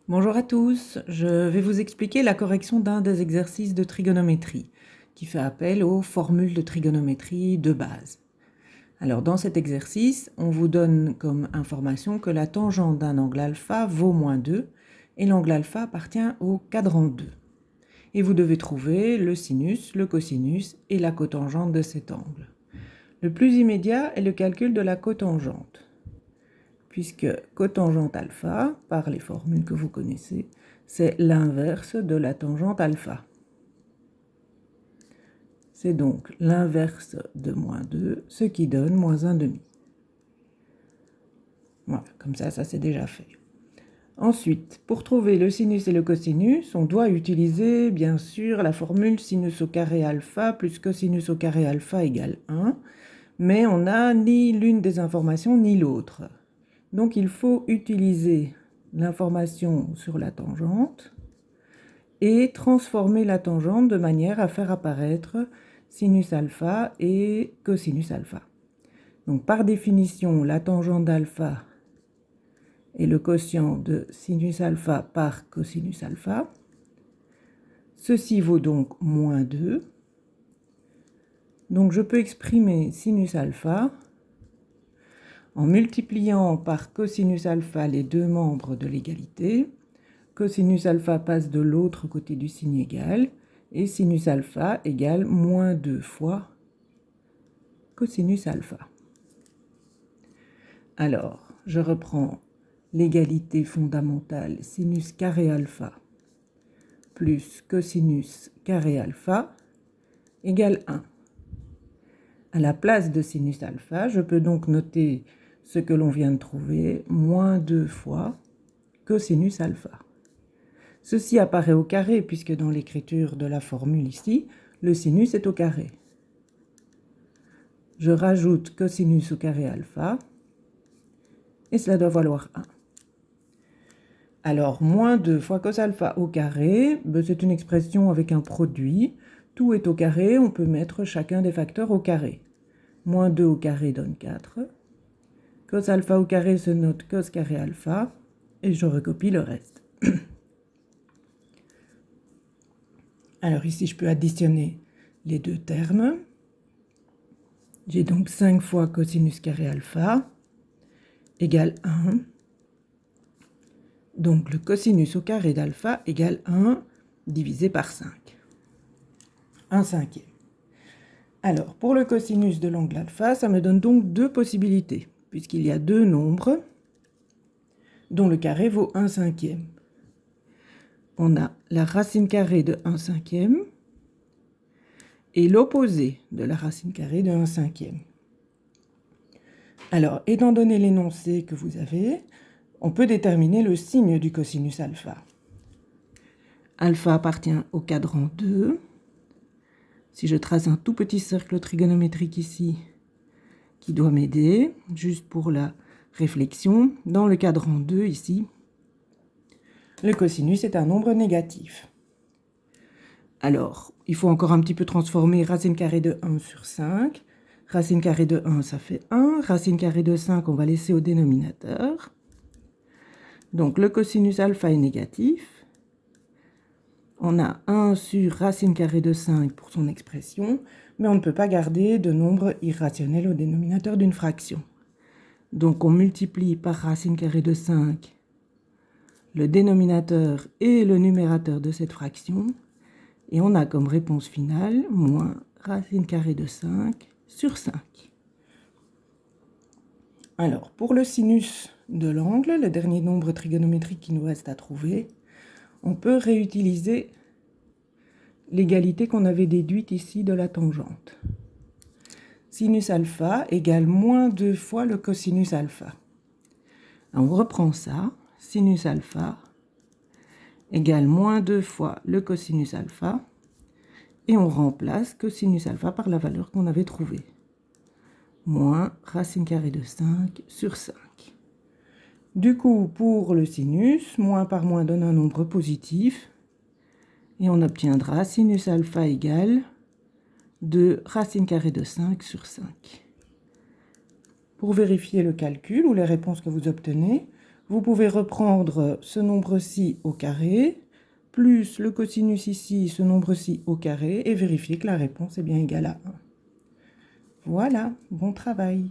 Bonjour à tous, je vais vous expliquer la correction d'un des exercices de trigonométrie qui fait appel aux formules de trigonométrie de base. Alors dans cet exercice, on vous donne comme information que la tangente d'un angle alpha vaut moins 2 et l'angle alpha appartient au quadrant 2. Et vous devez trouver le sinus, le cosinus et la cotangente de cet angle. Le plus immédiat est le calcul de la cotangente, puisque cotangente alpha, par les formules que vous connaissez, c'est l'inverse de la tangente alpha. C'est donc l'inverse de moins 2, ce qui donne moins 1 demi. Voilà, comme ça c'est déjà fait. Ensuite, pour trouver le sinus et le cosinus, on doit utiliser bien sûr la formule sinus au carré alpha plus cosinus au carré alpha égale 1, mais on n'a ni l'une des informations ni l'autre. Donc il faut utiliser l'information sur la tangente et transformer la tangente de manière à faire apparaître sinus alpha et cosinus alpha. Donc par définition, la tangente d'alpha est le quotient de sinus alpha par cosinus alpha. Ceci vaut donc moins 2. Donc je peux exprimer sinus alpha en multipliant par cosinus alpha les deux membres de l'égalité. Cosinus alpha passe de l'autre côté du signe égal et sinus alpha égale moins 2 fois cosinus alpha. Alors, je reprends l'égalité fondamentale sinus carré alpha plus cosinus carré alpha égale 1. À la place de sinus alpha, je peux donc noter ce que l'on vient de trouver, moins 2 fois cosinus alpha. Ceci apparaît au carré puisque dans l'écriture de la formule ici, le sinus est au carré. Je rajoute cosinus au carré alpha et cela doit valoir 1. Alors, moins 2 fois cos alpha au carré, c'est une expression avec un produit. Tout est au carré, on peut mettre chacun des facteurs au carré. Moins 2 au carré donne 4. Cos alpha au carré se note cos carré alpha et je recopie le reste. Alors ici, je peux additionner les deux termes. J'ai donc 5 fois cosinus carré alpha égale 1. Donc le cosinus au carré d'alpha égale 1 divisé par 5. 1 cinquième. Alors, pour le cosinus de l'angle alpha, ça me donne donc deux possibilités, puisqu'il y a deux nombres dont le carré vaut 1 cinquième. On a la racine carrée de 1 cinquième et l'opposé de la racine carrée de 1 cinquième. Alors, étant donné l'énoncé que vous avez, on peut déterminer le signe du cosinus alpha. Alpha appartient au quadrant 2. Si je trace un tout petit cercle trigonométrique ici, qui doit m'aider, juste pour la réflexion, dans le quadrant 2 ici, le cosinus est un nombre négatif. Alors, il faut encore un petit peu transformer racine carrée de 1 sur 5. Racine carrée de 1, ça fait 1. Racine carrée de 5, on va laisser au dénominateur. Donc, le cosinus alpha est négatif. On a 1 sur racine carrée de 5 pour son expression, mais on ne peut pas garder de nombre irrationnel au dénominateur d'une fraction. Donc, on multiplie par racine carrée de 5 le dénominateur et le numérateur de cette fraction, et on a comme réponse finale moins racine carrée de 5 sur 5. Alors, pour le sinus de l'angle, le dernier nombre trigonométrique qui nous reste à trouver, on peut réutiliser l'égalité qu'on avait déduite ici de la tangente. Sinus alpha égale moins 2 fois le cosinus alpha. On reprend ça, sinus alpha égale moins 2 fois le cosinus alpha, et on remplace cosinus alpha par la valeur qu'on avait trouvée. Moins racine carrée de 5 sur 5. Du coup, pour le sinus, moins par moins donne un nombre positif, et on obtiendra sinus alpha égale 2 racine carrée de 5 sur 5. Pour vérifier le calcul ou les réponses que vous obtenez, Vous pouvez reprendre ce nombre-ci au carré, plus le cosinus ici, ce nombre-ci au carré, et vérifier que la réponse est bien égale à 1. Voilà, bon travail.